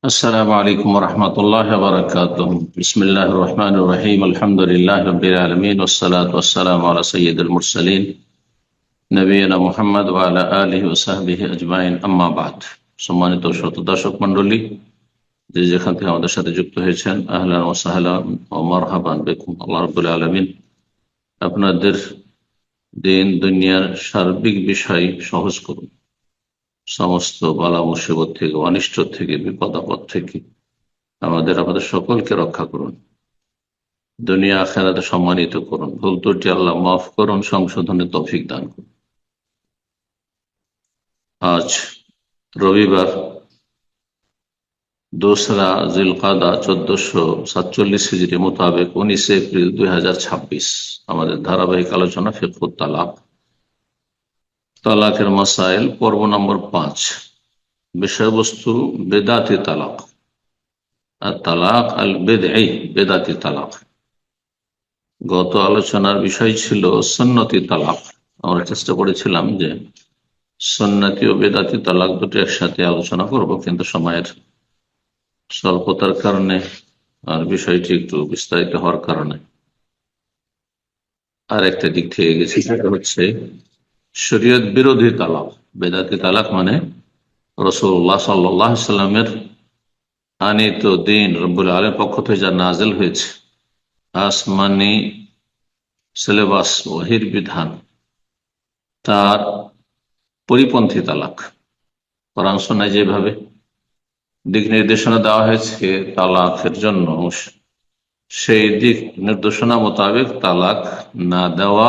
السلام عليكم ورحمة الله وبركاته. بسم الله الرحمن الرحيم. الحمد لله رب العالمين، والصلاة والسلام على سيد المرسلين نبينا محمد وعلى آله وصحبه أجمعين. أما بعد। সম্মানিত শ্রোতা দর্শক মণ্ডলী, যে যেখান থেকে আমাদের সাথে যুক্ত হয়েছেন, আহলান ওয়া সাহলান ওয়া মারহাবান বিকুম। আল্লাহ রাব্বুল আলামিন আপনাদের দিন দুনিয়ার সার্বিক বিষয় সহজ করুন, সমস্ত বালা মুসিবত থেকে, অনিষ্ট থেকে, বিপদ আপদ থেকে আমাদের সকলকে রক্ষা করুন, দুনিয়া আখিরাতে সম্মানিত করুন, ভুল ত্রুটি আল্লাহ মাফ করুন, সংশোধনের তৌফিক দান করুন। আজ রবিবার, 2রা জিলকাদা 1447 হিজরি মোতাবেক 19 এপ্রিল 2026। আমাদের ধারাবাহিক আলোচনা ফিকহুত তালাক, তালাকের মাসাইল, পর্ব নম্বর 5। বিষয়বস্তু বেদাতি তালাক, আর তালাক আল বেদঈ, বেদাতি তালাক। গত আলোচনার বিষয় ছিল সুন্নতি তালাক। আমরা চেষ্টা করেছিলাম যে সুন্নতি ও বেদাতি তালাক দুটো একসাথে আলোচনা করব, কিন্তু সময়ের স্বল্পতার কারণে আর বিষয়টি একটু বিস্তারিত হওয়ার কারণে আর একটা দিক থেকে গেছি, সেটা হচ্ছে শরীয়ত বিরোধী তালাক। বেদাতি তালাক মানে রাসূলুল্লাহ সাল্লাল্লাহু আলাইহি ওয়াসাল্লামের আনিত দিন, রব্বুল আলামিনের পক্ষ থেকে যা নাযিল হয়েছে, আসমানি সিলেবাস, ওহীর বিধান, তার পরিপন্থী তালাক। কোরআন সুন্নাহয় যেভাবে দিক নির্দেশনা দেওয়া হয়েছে তালাকের জন্য, সেই দিক নির্দেশনা মোতাবেক তালাক না দেওয়া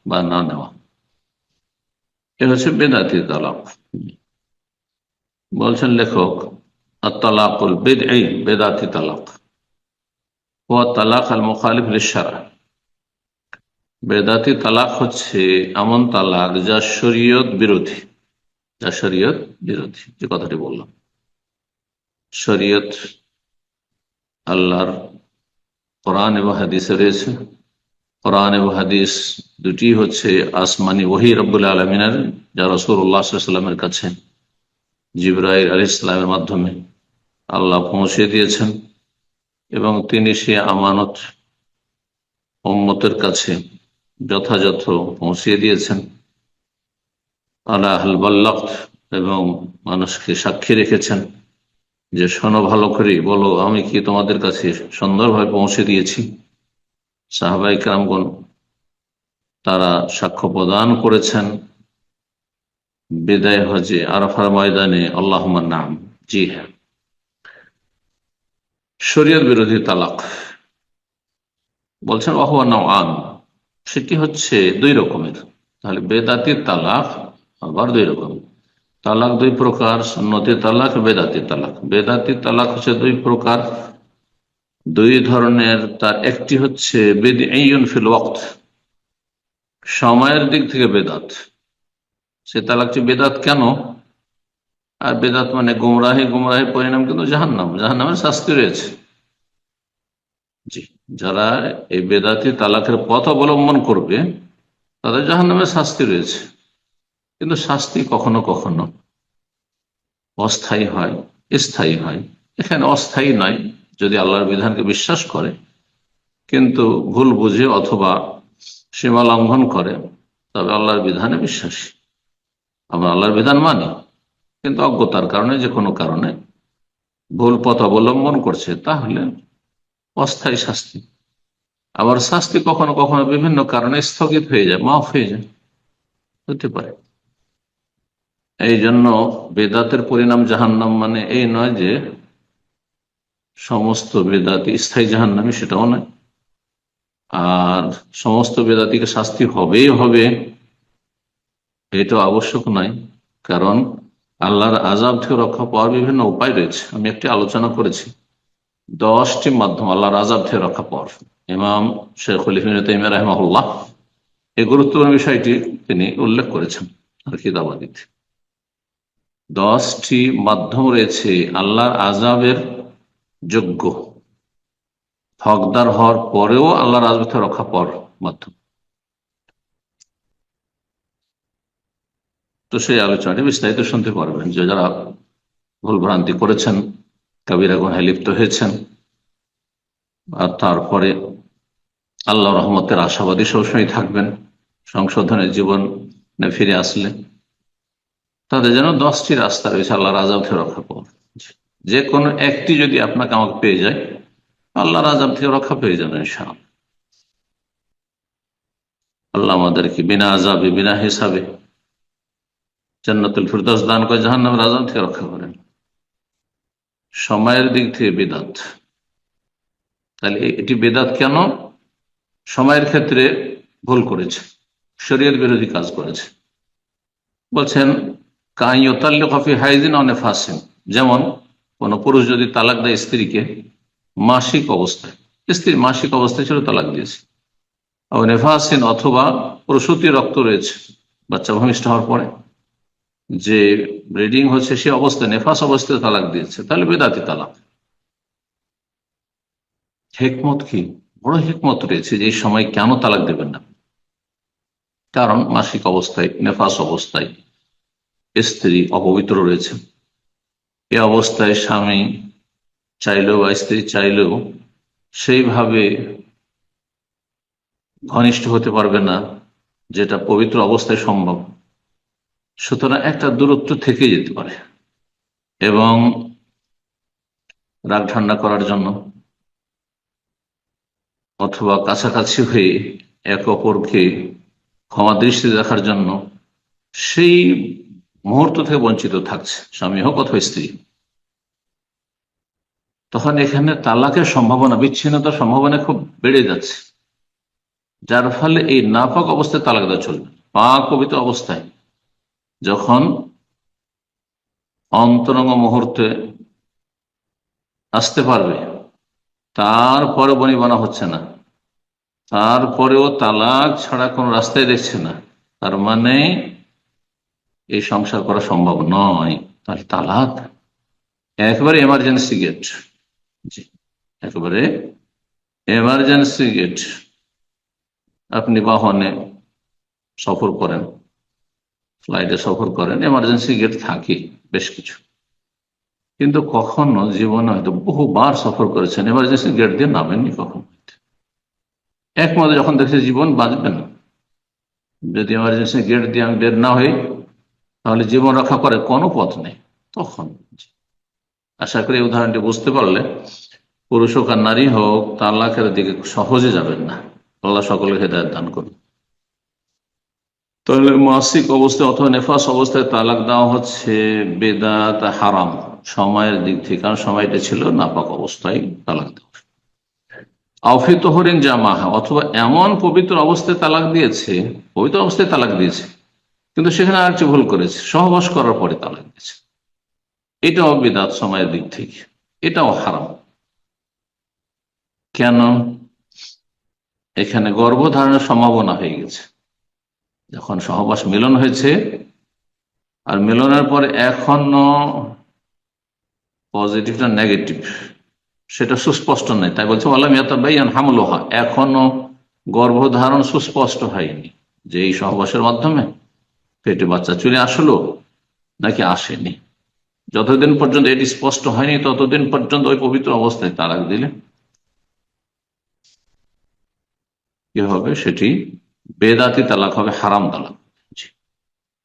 বা না নেওয়া, এ হচ্ছে বেদাতি তালাক। বলছেন লেখক, আত-তালাকুল বিদঈ, বেদাতি তালাক ওয়া তালাক আল মুখালিফ লিশ-শারআ। বেদাতি তালাক হচ্ছে এমন তালাক যা শরীয়ত বিরোধী, যা শরীয়ত বিরোধী। যে কথাটি বললাম, শরীয়ত আল্লাহর কোরআন এবং হাদিসে রয়েছে। কোরআন এবং হাদিস দুটি হচ্ছে আসমানি ওহী রব্বুল আলামিনের, যা রাসূলুল্লাহ সাল্লাল্লাহু আলাইহি ওয়াসাল্লামের কাছে জিবরাইল আলাইহিস সালামের মাধ্যমে আল্লাহ পৌঁছে দিয়েছেন, এবং তিনি সে আমানত উম্মতের কাছে যথাযথ পৌঁছে দিয়েছেন। আলা হাল বাল্লাগত, এবং মানুষকে সাক্ষী রেখেছেন যে শোনো ভালো করে, বলো আমি কি তোমাদের কাছে সুন্দরভাবে পৌঁছে দিয়েছি। সাহাবায়ে কেরামগণ তারা সাক্ষ্য প্রদান করেছেন বিদায় হজে আরাফার ময়দানে, আল্লাহুম্মা নাম, জি হ্যাঁ। শরীয়ত বিরোধী তালাক বলছেন ওয়াহুয়া নাওআন, সেটি হচ্ছে দুই রকমের। তাহলে বেদাতি তালাক আবার দুই রকমের। তালাক দুই প্রকার, সুন্নতি তালাক, বেদাতি তালাক। বেদাতি তালাক হচ্ছে দুই প্রকার, দুই ধরনের। তার একটি হচ্ছে বিদঈউন ফিল ওয়াক্ত, সময়ের দিক থেকে বেদাত। সে তালাকটি বেদাত কেন? আর বেদাত মানে গুমরাহি, গুমরাহির পরিণাম কিন্তু জাহান্নাম, জাহান্নামের শাস্তি রয়েছে। জি, যারা এই বেদাতি তালাকের পথ অবলম্বন করবে তাদের জাহান্নামের শাস্তি রয়েছে। কিন্তু শাস্তি কখনো কখনো অস্থায়ী হয়, স্থায়ী হয়। এখানে অস্থায়ী নয়, যদি আল্লাহর বিধানকে বিশ্বাস করে কিন্তু ভুল বুঝে অথবা সীমা লঙ্ঘন করে, তবে আল্লাহর বিধানে বিশ্বাসী। আমরা আল্লাহর বিধান মানি, কিন্তু অজ্ঞতার কারণে, যে কোনো কারণে ভুল পথ অবলম্বন করছে, তাহলে অস্থায়ী শাস্তি। আবার শাস্তি কখনো কখনো বিভিন্ন কারণে স্থগিত হয়ে যায়, মাফ হয়ে যায়, হতে পারে। এই জন্য বেদাতের পরিণাম জাহান্নাম মানে এই নয় যে সমস্ত বেদাতি স্থায়ী জাহান্নামী, সেটাও নয়। আর সমস্ত বেদাতিকে শাস্তি হবেই হবে, এটা আবশ্যক নয়। কারণ আল্লাহর আযাব থেকে রক্ষা পাওয়ার বিভিন্ন উপায় রয়েছে। আমি একটি আলোচনা করেছি 10টি মাধ্যম আল্লাহর আযাব থেকে রক্ষা পাওয়ার। ইমাম শাইখুল ইসলাম ইবনে তাইমিয়া রাহিমাহুল্লাহ এই গুরুত্বপূর্ণ বিষয়টি তিনি উল্লেখ করেছেন আর কিতাবাদিতে। 10টি মাধ্যম রয়েছে আল্লাহর আযাবের যোগ্য, হকদার হওয়ার পরেও আল্লাহর আযাব থেকে রক্ষা পাওয়ার মাধ্যম। তো সেই আলোচনাটি বিস্তারিত শুনতে পারবেন, যে যারা ভুল ভ্রান্তি করেছেন কবিরা গুনাহে লিপ্ত হয়েছেন, আর তারপরে আল্লাহ রহমতের আশাবাদী সবসময় থাকবেন, সংশোধনের জীবন ফিরে আসলে তাদের যেন 10টি রাস্তা রয়েছে আল্লাহর আযাব থেকে রক্ষা পাওয়ার। যে কোনো একটি যদি আপনাকে আমাকে পেয়ে যায়, আল্লাহর আযাব থেকে রক্ষা পেয়ে যাবেন ইনশাআল্লাহ। আল্লাহ আমাদেরকে বিনা আযাবে বিনা হিসাবে জান্নাতুল ফিরদাউস দান করে জাহান্নামের আযাব থেকে রক্ষা করেন। সময়ের দিক থেকে বিদআত, তাহলে এটি বিদআত কেন? সময়ের ক্ষেত্রে ভুল করেছে, শরীয়ত বিরোধী কাজ করেছে। বলছেন যেমন কোন পুরুষ যদি তালাক দেয় স্ত্রীকে মাসিক অবস্থায়, স্ত্রী মাসিক অবস্থায় ছিল তালাক দিয়েছে, নেফাসিন অথবা প্রসূতি রক্ত রয়েছে, বাচ্চা ভূমিষ্ঠ হওয়ার পরে যে ব্লিডিং হচ্ছে সে অবস্থায় নেফাস অবস্থায় তালাক দিয়েছে, তাহলে বেদাতি তালাক। হিকমত কি? বড় হিকমত রয়েছে যে এই সময় কেন তালাক দেবেন না। কারণ মাসিক অবস্থায় নেফাস অবস্থায় স্ত্রী অপবিত্র রয়েছে, এ অবস্থায় স্বামী চাইলেও বা স্ত্রী চাইলেও সেইভাবে ঘনিষ্ঠ হতে পারবে না যেটা পবিত্র অবস্থায় সম্ভব। সুতরাং একটা দূরত্ব থেকে যেতে পারে, এবং রাগ ঠান্ডা করার জন্য অথবা কাছাকাছি হয়ে এক অপরকে ক্ষমা দৃষ্টি দেখার জন্য সেই মুহূর্ত থেকে বঞ্চিত থাকছে স্বামী হোক অথবা স্ত্রী, তখন এখানে তালাকের সম্ভাবনা, বিচ্ছিন্নতার সম্ভাবনা খুব বেড়ে যাচ্ছে, যার ফলে এই নাপাক অবস্থায় তালাক দেওয়া চলবে। পাক পবিত্র অবস্থায় যখন অন্তরঙ্গ মুহূর্তে আসতে পারবে, তারপরে বনিবনা হচ্ছে না, তারপরেও তালাক ছাড়া কোন রাস্তায় দেখছে না, তার মানে এই সংসার করা সম্ভব নয়। তাহলে তালাক একেবারে এমার্জেন্সি গেট, একেবারে এমার্জেন্সি গেট। আপনি বাহনে সফর করেন, ফ্লাইটে সফর করেন, এমার্জেন্সি গেট থাকে বেশ কিছু, কিন্তু কখনো জীবনে হয়তো বহুবার সফর করেছেন, এমার্জেন্সি গেট দিয়ে নামেননি কখনো। একমাত্র যখন দেখছে জীবন বাঁচবে না, যদি এমার্জেন্সি গেট দিয়ে আমি বের না হই তাহলে জীবন রক্ষা করে কোনো পথ নেই, তখন আশা করি এই উদাহরণটি বুঝতে পারলে পুরুষ হোক আর নারী হোক তালাকের দিকে সহজে যাবেন না। আল্লাহ সকলকে হেদায়েত দান করুন। তাহলে মাসিক অবস্থায় অথবা নেফাস অবস্থায় তালাক দেওয়া হচ্ছে বেদাত, হারাম সময়ের দিক থেকে, কারণ সময়টা ছিল নাপাক অবস্থায় তালাক দেওয়া। আফি তোহরিন জামাহা, অথবা এমন পবিত্র অবস্থায় তালাক দিয়েছে, পবিত্র অবস্থায় তালাক দিয়েছে কিন্তু সেখানে আর ভুল করেছে, সহবাস করার পরে তালাক দিয়েছে, এটাও বিদআত সময়ের দিক থেকে, এটাও হারাম। কেন? এখানে গর্ভধারণের সম্ভাবনা হয়ে গেছে, যখন সহবাস মিলন হয়েছে আর মিলনের পরে এখনো পজিটিভ না নেগেটিভ সেটা সুস্পষ্ট নেই, তাই বলছে হামলোহা, এখনো গর্ভধারণ সুস্পষ্ট হয়নি যে এই সহবাসের মাধ্যমে পেটে বাচ্চা চলে আসলো নাকি আসেনি। যতদিন পর্যন্ত এটি স্পষ্ট হয়নি ততদিন পর্যন্ত ওই পবিত্র অবস্থায় তালাক দিলে কি হবে? সেটি বেদাতি তালাক হবে, হারাম তালাক।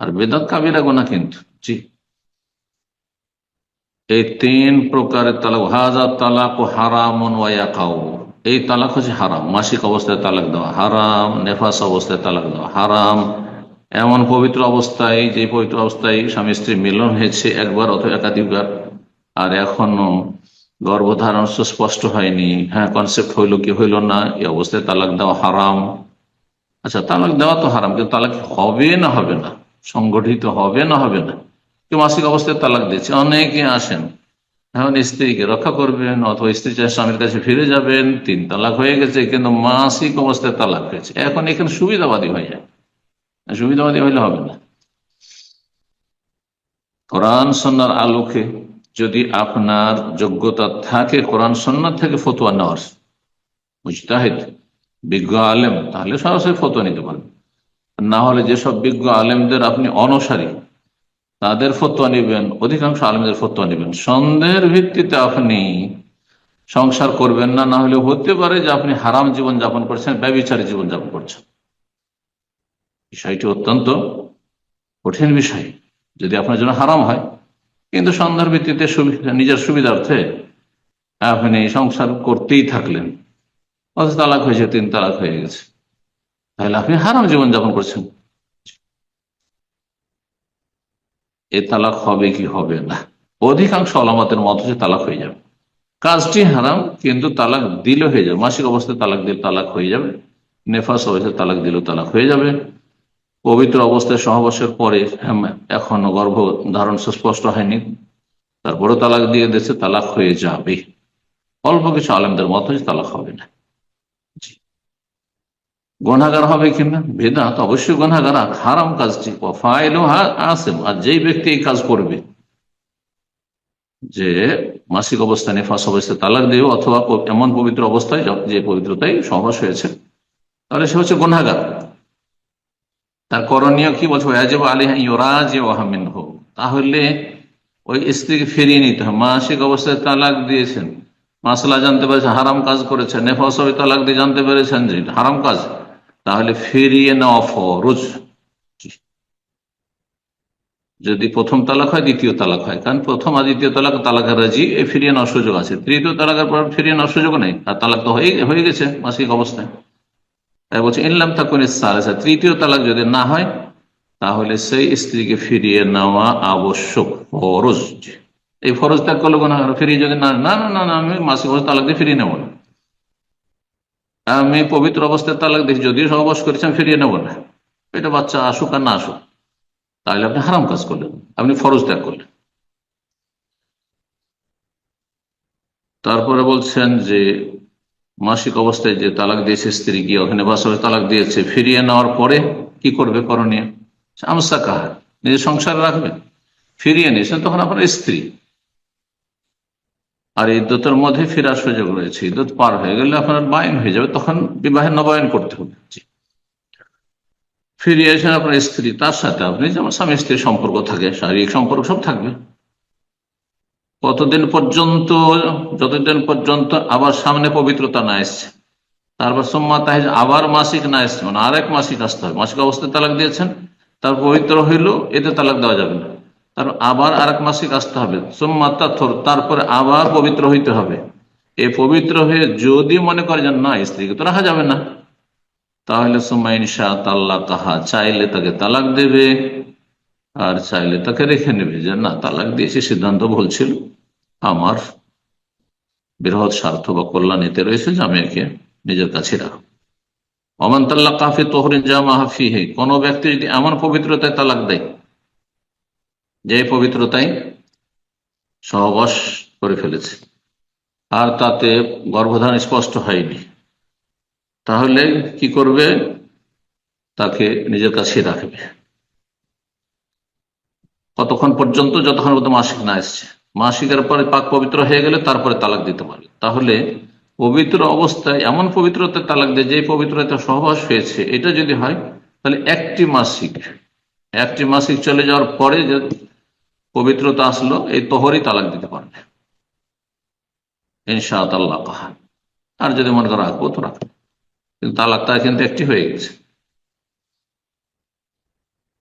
আর বেদাত কাবিরা গুনাহ কিন্তু। জি, এই 3 প্রকারের তালাক, হাযা তালাকু হারামুন ওয়া ইয়াকাউ, এই তালাক হচ্ছে হারাম। মাসিক অবস্থায় তালাক দেওয়া হারাম, নেফাস অবস্থায় তালাক দেওয়া হারাম, এমন পবিত্র অবস্থায় যে পবিত্র অবস্থায় স্বামী স্ত্রী মিলন হয়েছে একবার অথবা একাধিকবার আর এখনো গর্ভধারণ সুস্পষ্ট হয়নি, হ্যাঁ কনসেপ্ট হইল কি হইল না, এই অবস্থায় তালাক দেওয়া হারাম। আচ্ছা, তালাক দেওয়া তো হারাম, কিন্তু তালাক হবে না হবে না, সংগঠিত হবে না হবে না। কেউ মাসিক অবস্থায় তালাক দিচ্ছে, অনেকে আসেন এখন স্ত্রীকে রক্ষা করবেন অথবা স্ত্রী চাই স্বামীর কাছে ফিরে যাবেন, 3 তালাক হয়ে গেছে কিন্তু মাসিক অবস্থায় তালাক হয়েছে, এখন এখানে সুবিধাবাদী হয়ে যায়। সুবিধাবাদী হইলে হবে না। কোরআন সুন্নাহর আলোকে যদি আপনার যোগ্যতা থাকে কোরআন সুন্নাহ থেকে ফতোয়া নেওয়ার, মুজতাহিদ বিজ্ঞ আলেম, তাহলে সরাসরি ফতোয়া নিতে পারবেন। না হলে যেসব বিজ্ঞ আলেমদের আপনি অনুসারী, তাদের ফতোয়া নেবেন, অধিকাংশ আলেমদের ফতোয়া নেবেন। সন্দেহের ভিত্তিতে আপনি সংসার করবেন না, না হলে হতে পারে যে আপনি হারাম জীবন যাপন করছেন, ব্যভিচারী জীবন যাপন করছেন। বিষয়টি অত্যন্ত কঠিন বিষয় যদি আপনার জন্য হারাম হয়, কিন্তু সন্দেহের ভিত্তিতে নিজের সুবিধার্থে আপনি সংসার করতেই থাকলেন, অথচ তালাক হয়েছে, 3 তালাক হয়ে গেছে, তাহলে আপনি হারাম জীবন যাপন করছেন। এ তালাক হবে কি হবে না? অধিকাংশ ওলামাদের মত যে তালাক হয়ে যাবে। কাজটি হারাম, কিন্তু তালাক দিলে হয়ে যাবে। মাসিক অবস্থায় তালাক দিলে তালাক হয়ে যাবে, নেফাস অবস্থায় তালাক দিলেও তালাক হয়ে যাবে, পবিত্র অবস্থায় সহবাসের পরে এখনো গর্ভ ধারণ সুস্পষ্ট হয়নি, তারপরে তালাক দিয়ে দিয়েছে, তালাক হয়ে যাবে। অল্প কিছু আলেমদের মত যে তালাক হবে না। গুনাহগার হবে কিনা? বেদাত অবশ্যই গুনাহগার, হারাম কাজটি ফাইলু আসিম। আর যেই ব্যক্তি এই কাজ করবে, যে মাসিক অবস্থায় নেফাস অবস্থায় তালাক দেবে, অথবা এমন পবিত্র অবস্থায় যে পবিত্রতাই সহবাস হয়েছে, তাহলে সে হচ্ছে গুনাহগার। তার করণীয় কি বলছে? ওয়াজিব আলাইহি ইউরাজিউহা মিনহু, তাহলে ওই স্ত্রীকে ফিরিয়ে নিতে হবে। মাসিক অবস্থায় তালাক দিয়েছেন, মাসলা জানতে পেরেছেন হারাম কাজ করেছেন, নেফাস হবে তালাক দিয়ে জানতে পেরেছেন যে হারাম কাজ, তাহলে ফিরিয়ে নেওয়া ফরজ। যদি প্রথম তালাক হয়, দ্বিতীয় তালাক হয়, কারণ প্রথম আর দ্বিতীয় তালাক তালাকের রাজি, ফিরিয়ে নেওয়ার সুযোগ আছে। তৃতীয় তালাকের পর ফিরিয়ে নেওয়ার সুযোগ নেই, আর তালাক তো হয়ে গেছে মাসিক অবস্থায়। তাই বলছে ইনলাম তাকুন সালিসা, তৃতীয় তালাক যদি না হয়, তাহলে সেই স্ত্রীকে ফিরিয়ে নেওয়া আবশ্যক, ফরজ। এই ফরজ ত্যাগ করলে গুনাহগার। ফিরিয়ে যদি না না না না আমি মাসিক অবস্থায় তালাক দিয়ে ফিরিয়ে নেবো না, আমি পবিত্র অবস্থায় তালাক দিয়েছি, যদিও সহবাস করেছেন, ফিরিয়ে নেবো না, এটা বাচ্চা আসুক আর না আসুক, তাহলে আপনি হারাম কাজ করলেন, আপনি ফরজ ত্যাগ করলেন। তারপরে বলছেন যে মাসিক অবস্থায় যে তালাক দিয়েছে স্ত্রী, গিয়ে ওখানে বাসা তালাক দিয়েছে, ফিরিয়ে নেওয়ার পরে কি করবে? করণীয় আমসা কাহা, নিজের সংসারে রাখবে। ফিরিয়ে নিয়েছেন তখন আপনার স্ত্রী, আর ইদ্যতের মধ্যে ফেরার সুযোগ রয়েছে। ইদ্যত পার হয়ে গেলে আপনার বায়ন হয়ে যাবে, তখন বিবাহের নবায়ন করতে হবে। ফিরিয়ে এসেছেন আপনার স্ত্রী, তার সাথে আপনি যেমন স্বামী স্ত্রীর সম্পর্ক থাকে, শারীরিক সম্পর্ক সব থাকবে। কতদিন পর্যন্ত? যতদিন পর্যন্ত আবার সামনে পবিত্রতা না এসছে, তারপর সোম্মা তাহিজ, আবার মাসিক না এসছে, মানে আরেক মাসিক আসতে হবে। মাসিক অবস্থায় তালাক দিয়েছেন, তার পবিত্র হইল, এতে তালাক দেওয়া যাবে না, তারপর আবার আরেক মাসিক আসতে হবে। সোম্মা তাথর, তারপরে আবার পবিত্র হইতে হবে। এ পবিত্র হয়ে যদি মনে করে যে না, স্ত্রীকে তো রাখা যাবে না, তাহলে সোম্মা ইনশা তাল্লাক কাহা, চাইলে তাকে তালাক দেবে, আর চাইলে তাকে রেখে নেবে, যে না, তালাক দিয়েছে, সিদ্ধান্ত ভুল ছিল, আমার বৃহৎ স্বার্থ বা কল্যাণ এতে রয়েছে, যে আমি একে নিজের কাছে রাখবো। ওমান তাল্লাক কাফি তোহরিন জামা ফিহি, কোন ব্যক্তি যদি এমন পবিত্রতায় তালাক দেয়, যে পবিত্রতায় সহবাস করে ফেলেছে আর তাতে গর্ভধারণ স্পষ্ট হয়নি, তাহলে কি করবে? তাকে নিজের কাছে রাখবে। কতক্ষণ পর্যন্ত? যতক্ষণ পর্যন্ত মাসিক না এসছে। মাসিকের পরে পাক পবিত্র হয়ে গেলে তারপরে তালাক দিতে পারবে। তাহলে পবিত্র অবস্থায় এমন পবিত্রতায় তালাক দেয় যে পবিত্রতা সহবাস হয়েছে, এটা যদি হয়, তাহলে একটি মাসিক চলে যাওয়ার পরে যে পবিত্রতা আসলো, এই তোহরই তালাক দিতে পারবে ইনশাআল্লাহ কাহা। আর যদি মনে করো রাখবো তো রাখবো, কিন্তু তালাকটা কিন্তু একটি হয়ে গেছে।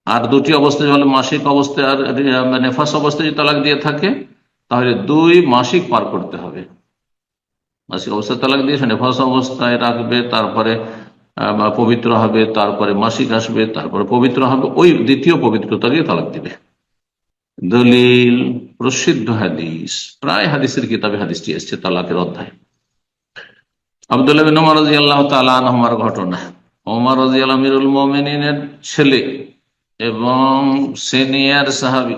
আর দুটি অবস্থায় হলে, মাসিক অবস্থায় আর নেফাস অবস্থায় যদি তালাক দিয়ে থাকে, তাহলে 2 মাসিক পার করতে হবে। মাসিক অবস্থায় তালাক দিয়েছে, নেফাস অবস্থায় রাখবে, তারপরে পবিত্র হবে, তারপরে মাসিক আসবে, তারপরে পবিত্র হবে, ওই দ্বিতীয় পবিত্রতা দিয়ে তালাক দিবে। দলিল প্রসিদ্ধ হাদিস, প্রায় হাদিসের কিতাবে হাদিসটি এসছে তালাকের অধ্যায়। আব্দুল্লাহ বিন ওমর রাদিয়াল্লাহু তাআলা আনহুমার ঘটনা। ওমর রাদিয়াল্লাহু আমিরুল মুমিনিনের ছেলে এবং সিনিয়র সাহাবী,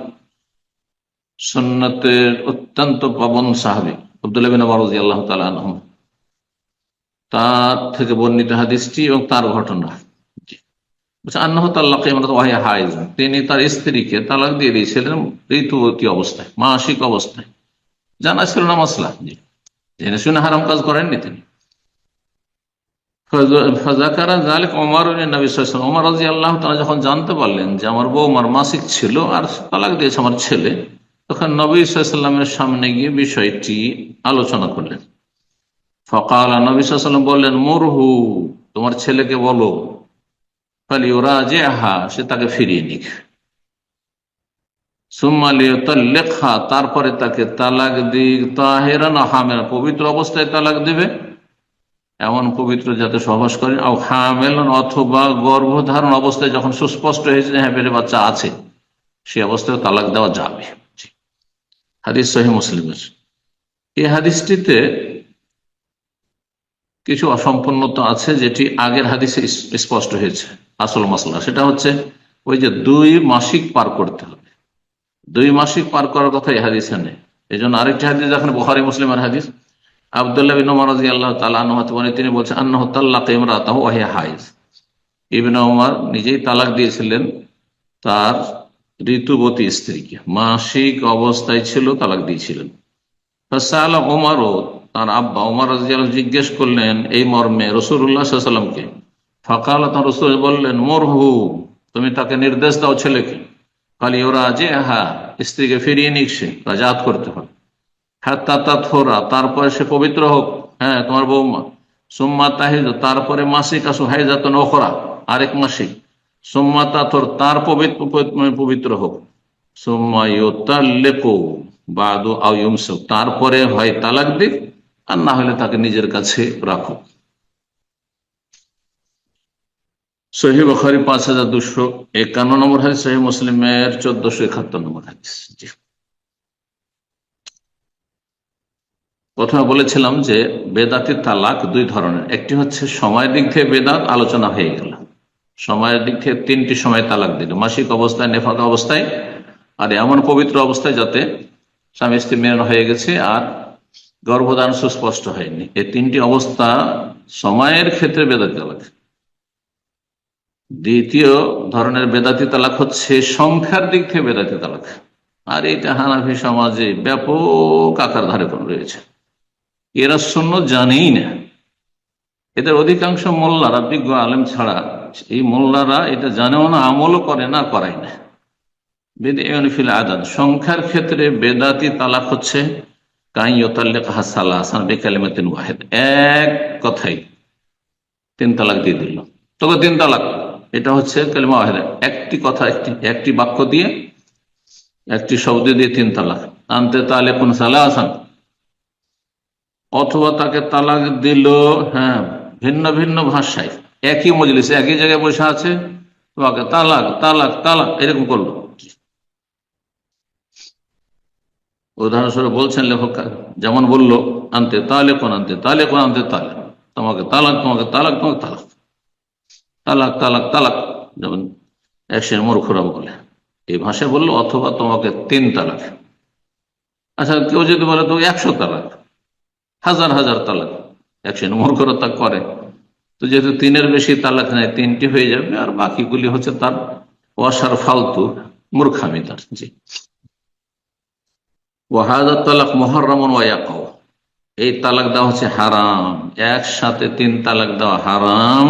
সুন্নতের অত্যন্ত পাবন সাহাবী আব্দুল্লাহ বিন ওমর রাদিয়াল্লাহু তাআলা আনহু, তার থেকে বর্ণিত হাদিসটি এবং তার ঘটনা। আন্নাহু তাল্লাকা ইমরাতাহু ওয়া হিয়া হায়েজ, তিনি তার স্ত্রীকে তালাক দিয়ে দিয়েছিলেন ঋতুবতী অবস্থায়, মাসিক অবস্থায়। জানা ছিল না মাসলা, জেনে শুনে হারাম কাজ করেননি তিনি। ফাযাকারা যালিকা ওমর নবী সাল্লাল্লাহু আলাইহি ওয়াসাল্লাম, ওমর রাদিয়াল্লাহু তাআলা যখন জানতে পারলেন যে আমার বউমার মাসিক ছিল আর তালাক দিয়েছে আমার ছেলে, তখন নবী সাল্লাল্লাহু আলাইহি ওয়াসাল্লামের সামনে গিয়ে বিষয়টি আলোচনা করলেন। ফাকালা, নবী সাল্লাল্লাহু আলাইহি ওয়াসাল্লাম বললেন, মুরহু, তোমার ছেলেকে বলো, ফালিউরাজিহা, সে তাকে ফিরিয়ে নিক, সুম্মা লিইতাল্লিকহা, তারপরে তাকে তালাক দিক, তাহিরান হামিলান, পবিত্র অবস্থায় তালাক দিবে, এমন পবিত্র যাতে সহবাস করেন, আও হামিলান, অথবা গর্ভধারণ অবস্থায় যখন সুস্পষ্ট হয়েছে যে হ্যাঁ পেটে বাচ্চা আছে, সেই অবস্থায় তালাক দেওয়া যাবে। হাদিস সহিহ মুসলিমের। এই হাদিসটিতে কিছু অসম্পূর্ণতা আছে, যেটি আগের হাদিসে স্পষ্ট হয়েছে। আসল মাসলা সেটা হচ্ছে ওই যে 2 মাসিক পার করতে হবে, 2 মাসিক পার করার কথা এই হাদিসে নেই। এই জন্য আরেকটি হাদিস, যেখানে বুখারী মুসলিমের হাদিস, আব্দুল্লাহ বিন উমর রাদিয়াল্লাহু তাআলা আনহু তিনি বলছেন, আন্নাহু তাল্লাকা ইমরাতাহু ওয়া হিয়া হাইজ, ইবনে উমর নিজেই তালাক দিয়েছিলেন তার ঋতুবতী স্ত্রীকে, মাসিক অবস্থায় ছিল, তালাক দিয়েছিলেন। ফাসালা উমরও, তার আব্বা উমর রাদিয়াল্লাহু জিজ্ঞেস করলেন এই মর্মে রাসূলুল্লাহ সাল্লাল্লাহু আলাইহি ওয়াসাল্লামকে। ফাকালা, তার রাসূল বললেন, মুরহু, তুমি তাকে নির্দেশ দাও ছেলেকে, ফালিউরাজিহা, স্ত্রীকে ফিরিয়ে নিক, সে রাজাত করতে হবে, হাত্তা তাতহুরা, তারপরে সে পবিত্র হোক, হ্যাঁ তোমার বৌমা, সুম্মা তাহিদ, তারপরে মাসিক আসু, হাইজাতুন উখরা, আরেক মাসিক, সুম্মা তাতহুর, তার পবিত্র হোক, সুম্মা ইউতাল্লিকু বাদু আও ইউমসিক, তারপরে হয় তালাক দিক, আর না হলে তাকে নিজের কাছে রাখো। সহিহ বুখারী 5251 নম্বর হাদিস, সহিহ মুসলিমের 1471 নম্বর হাদিস। জি, প্রথমে বলেছিলাম যে বেদাতি তালাক 2 ধরনের। একটি হচ্ছে সময়ের দিক থেকে বেদাত, আলোচনা হয়ে গেল। সময়ের দিক থেকে 3টি সময় তালাক দিল, মাসিক অবস্থায়, নেফাকা অবস্থায়, আর এমন পবিত্র অবস্থায় যাতে স্বামী স্ত্রী মিলন হয়ে গেছে আর গর্ভধারণ সুস্পষ্ট হয়নি। এই 3টি অবস্থা সময়ের ক্ষেত্রে বেদাতি তালাক। দ্বিতীয় ধরনের বেদাতি তালাক হচ্ছে সংখ্যার দিক থেকে বেদাতি তালাক, আর এটা হানাফি সমাজে ব্যাপক আকার ধারে রয়েছে। এরা সুন্নাত জানেই না, এদের অধিকাংশ মোল্লারা, বিজ্ঞ আলেম ছাড়া এই মোল্লারা এটা জানেও না, আমলও করে না, করাই না। বিদআতুন ফিল আদাদ, সংখ্যার ক্ষেত্রে বেদাতি তালাক হচ্ছে কাইয়ুতাল্লিকহা সালাসান বিকালিমাতিন ওয়াহিদ, এক কথাই 3 তালাক দিয়ে দিল, তবে 3 তালাক, এটা হচ্ছে কালিমা ওয়াহিদা, একটি কথা, একটি বাক্য দিয়ে, একটি শব্দ দিয়ে 3 তালাক। আনতে তালিকুন সালাসান, অথবা তাকে তালাক দিল, হ্যাঁ ভিন্ন ভিন্ন ভাষায়, একই মজলিসে, একই জায়গায় বসে আছে, তোমাকে তালাক তালাক তালাক এরকম করলো। উদাহরণস্বরূপ বলছেন লেখক, যেমন বললো, আনতে তালেকুন আনতে তালেকুন আনতে তালেক, তোমাকে তালাক তোমাকে তালাক তোমাকে তালাক, তালাক তালাক তালাক, যেমন এক শ্রেণীর মূর্খরা বলে, এই ভাষায় বললো। অথবা তোমাকে 3 তালাক। আচ্ছা, কেউ যদি বলে তো 100 তালাক, হাজার হাজার তালাক, এক শ্রেণীর মূর্খরা তা করে। তো যেহেতু 3-এর বেশি তালাক নেয়, 3টি হয়ে যাবে, আর বাকিগুলি হচ্ছে তার ওয়াসার ফালতু মূর্খামি তার। জি, ওয়াহাদা তালাক মুহাররামুন ওয়া ইয়াকাউ, এই তালাক দেওয়া হচ্ছে হারাম, একসাথে 3 তালাক দেওয়া হারাম।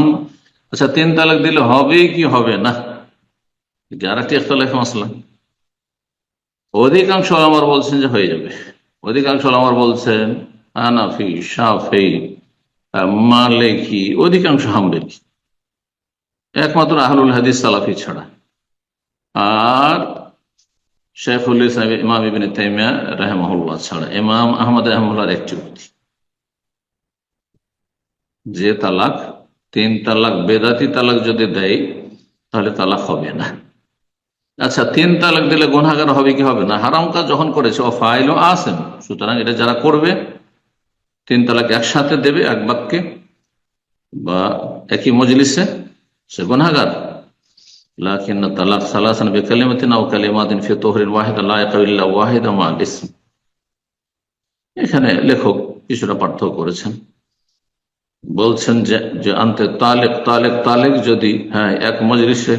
আচ্ছা, 3 তালাক দিলে হবে কি হবে না, আর একটি ইখতিলাফি মাসলা। অধিকাংশ ওলামা বলছেন যে হয়ে যাবে, অধিকাংশ ওলামা বলছেন, হানাফি, শাফি, মালিকি, অধিকাংশ হাম্বলি, একমাত্র আহলুল হাদিস সালাফি ছাড়া, আর শাইখুল ইসলাম ইমাম ইবনে তাইমিয়া রাহিমাহুল্লাহ ছাড়া, ইমাম আহমদ রাহিমাহুল্লাহর একটি উক্তি, যে তালাক 3 তালাক বেদাতি তালাক যদি দেয় তাহলে তালাক হবে না। আচ্ছা, 3 তালাক দিলে গুনাহগার হবে কি হবে না? হারাম কাজ যখন করেছে, ও ফাইল ও আসেন, সুতরাং এটা যারা করবে 3 তালাক একসাথে দেবে, এক বাক্যে বা একই মজলিসে, সে গুনাহগার। লাকিন তালাক সালাসান বিকালিমাতিন আও কালিমাতিন ফি তুহরিন ওয়াহিদা লা ইয়াকাউ ইল্লা ওয়াহিদা মা'আল ইসম। এখানে লেখক কিছুটা পার্থক্য করেছেন, বলছেন যে আনতে তালেক তালেক তালেক যদি হ্যাঁ এক মজলিসে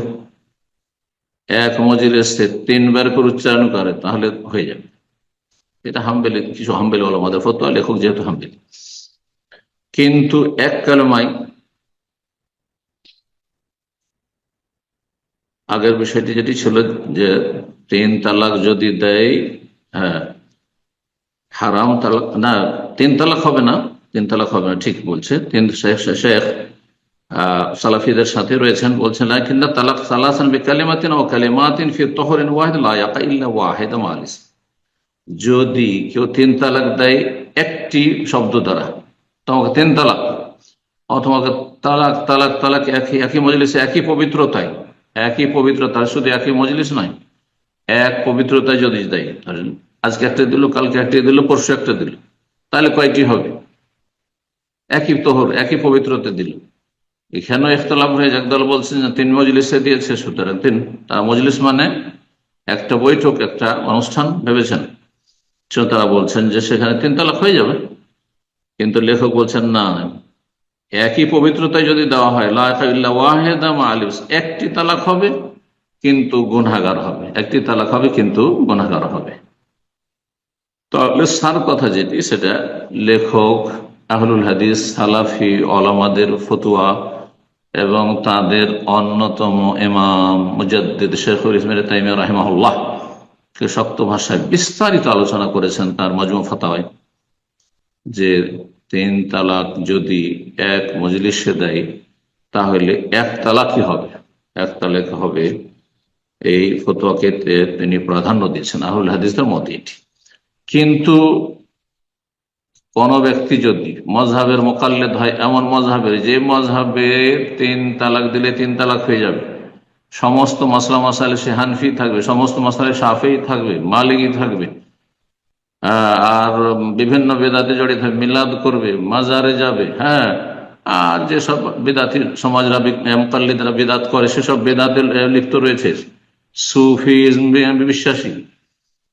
3 বার করে উচ্চারণ করে তাহলে হয়ে যাবে। এটা হাম্বলি, কিছু হাম্বলি ওলামাদের ফতোয়া, লেখক যেহেতু হাম্বলি। কিন্তু এক কালেমায় আগের বিষয়টি যেটি ছিল যে 3 তালাক যদি দেয়, হ্যাঁ, হারাম তালাক না, 3 তালাক হবে না, 3 তালাক হবে না, ঠিক বলছে। শেখ সালাফিদের সাথে রয়েছেন, বলছেন লাকিন্না তালাক সালাসান বিকালিমাতিন ওয়া কালিমাতিন ফি তুহরিন ওয়াহিদ লা ইয়াকা ইল্লা ওয়াহিদা মালিস। যদি কেউ 3 তালাক দেয় একটি শব্দ দ্বারা, তোমাকে 3 তালাক, অথবা তালাক তালাক তালাক একই একই মজলিসে, একই পবিত্রতায়, একই পবিত্রতা, শুধু একই মজলিস নয়, এক পবিত্রতায় যদি দেয়, আজকে একটা দিল, কালকে একটা দিল, পরশু একটা দিল, তাহলে কয়টি হবে? একই তোহর, একই পবিত্রতা দিল। এখানেও ইখতলাফ হয়েছে, একদল বলছেন যে 3 মজলিসে দিয়েছে, সুতরাং 3 মজলিস মানে একটা বৈঠক, একটা অনুষ্ঠান ভেবেছেন, তারা বলছেন যে সেখানে 3 তালাক হয়ে যাবে। কিন্তু লেখক বলছেন না, একই পবিত্রতায় যদি দেওয়া হয়, লা ইলাহা ইল্লা ওয়াহিদা মা আলিস, একটি তালাক হবে কিন্তু গুনাহগার হবে, একটি তালাক হবে কিন্তু গুনাহগার হবে। তাহলে সার কথা যেটি, সেটা লেখক আহলুল হাদিস সালাফি ওলামাদের ফতোয়া এবং তাদের অন্যতম ইমাম মুজাদ্দিদ শেখুল ইসলাম ইবনে তাইমিয়া রাহিমাহুল্লাহ কে শক্ত ভাষায় বিস্তারিত আলোচনা করেছেন তার মাজমু ফাতাওয়ায়, যে 3 তালাক যদি এক মজলিসে দেয় তাহলে 1 তালাকই হবে, 1 তালাক হবে। এই ফতোয়াকে তিনি প্রাধান্য দিয়েছেন, আহলুল হাদিসদের মত এটি। কিন্তু কোন ব্যক্তি যদি মজহাবের মোকাল্লেদ হয়, এমন মজহাবের যে মজহাবে 3 তালাক দিলে 3 তালাক হয়ে যাবে, সমস্ত মাসলা মাসাইলে সে হানফি থাকবে, সমস্ত মাসাইলে শাফিঈ থাকবে, মালিকি থাকবে, আর বিভিন্ন বেদাতে জড়িত হবে, মিলাদ করবে, মাজারে যাবে, হ্যাঁ, আর যেসব বেদাতি সমাজরা মুকাল্লিদরা বেদাত করে সেসব বেদাতে লিপ্ত রয়েছে, সুফিজম বিশ্বাসী,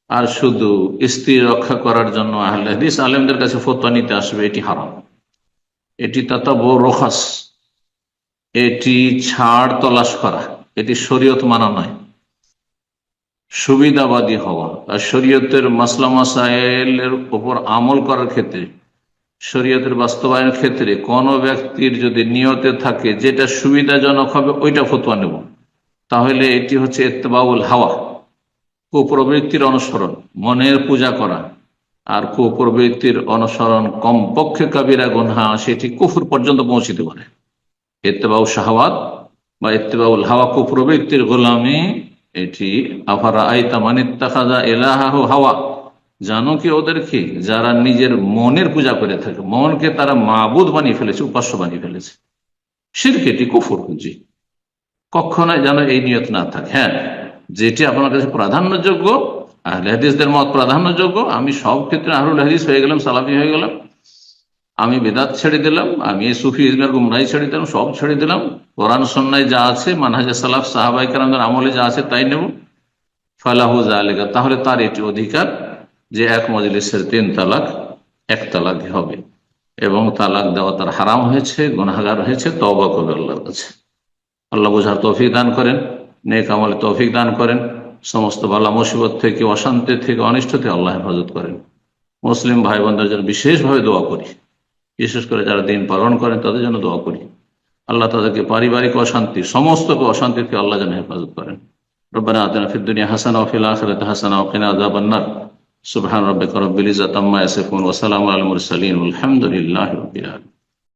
আর শুধু স্ত্রী রক্ষা করার জন্য আহলে হাদিস আলেমদের কাছে ফতোয়া নিতে আসবে, এটি হারাম, এটি তাতাব্বু রুখাস, এটি ছাড় তলাশ করা, এটি শরীয়ত মানা নয়। সুবিধাবাদী হওয়া আর শরীয়তের মাসলা মাসাইলের উপর আমল করার ক্ষেত্রে, শরীয়তের বাস্তবায়নের ক্ষেত্রে কোন ব্যক্তির যদি নিয়তে থাকে যেটা সুবিধাজনক হবে ওইটা ফতোয়া নেব, তাহলে এটি হচ্ছে ইত্তেবাউল হাওয়া, কুপ্রবৃত্তির অনুসরণ, মনের পূজা করা। আর কুপ্রবৃত্তির অনুসরণ কমপক্ষে কাবিরা গুনহা, সেটি কুফর পর্যন্ত পৌঁছিতে পারে। ইত্তেবাউ শাহওয়াত বা ইত্তেবাউল হাওয়া, কুপ্রবৃত্তির গোলামি, এটি আফারা আইতা মান ইত্তাখাযা ইলাহাহু হাওয়া, জানো কি ওদেরকে যারা নিজের মনের পূজা করে থাকে, মনকে তারা মাবুদ বানিয়ে ফেলেছে, উপাস্য বানিয়ে ফেলেছে, শিরক, এটি কুফর। জি, কখনোই যেন এই নিয়ত না থাকে। হ্যাঁ, যেটি আপনার কাছে প্রাধান্যযোগ্য, আহলে হাদিসদের মত প্রাধান্যযোগ্য, আমি সব ক্ষেত্রে আহলুল হাদিস হয়ে গেলাম, সালাফি হয়ে গেলাম, আমি বেদাত ছেড়ে দিলাম, আমি সুফি ইজমের গুমরাহি ছেড়ে দিলাম, সব ছেড়ে দিলাম, কোরআন সুন্নাহয় যা আছে, মানহাজে সালাফ সাহাবায়ে কেরামদের আমলে যা আছে তাই নেব, ফালাহু যালিকা, তাহলে তার এটি অধিকার যে এক মজলিসের 3 তালাক 1 তালাক হবে, এবং তালাক দেওয়া তার হারাম হয়েছে, গুনাহগার হয়েছে, তওবা করবে আল্লাহর কাছে। আল্লাহ বোঝার তৌফিক দান করেন, নেক আমলে তৌফিক দান করেন, সমস্ত বালা মুসিবত থেকে, অশান্তি থেকে, অনিষ্ট থেকে আল্লাহ হেফাজত করেন। মুসলিম ভাই বোনদের জন্য বিশেষভাবে দোয়া করি, বিশেষ করে যারা দিন পালন করেন তাদের জন্য দোয়া করি, আল্লাহ তাদেরকে পারিবারিক অশান্তি, সমস্ত অশান্তি থেকে আল্লাহ যেন হেফাজত করেন। রব্বানা আতিনা ফিদ দুনিয়া হাসানা ওয়া ফিল আখিরাতি হাসানা ওয়া কিনা আযাবান নার। সুবহান রাব্বিকা রাব্বিল ইজ্জাতি আম্মা ইয়াসিফুন ওয়া সালামুন আলাল মুরসালিন ওয়াল হামদুলিল্লাহি রাব্বিল আলামিন।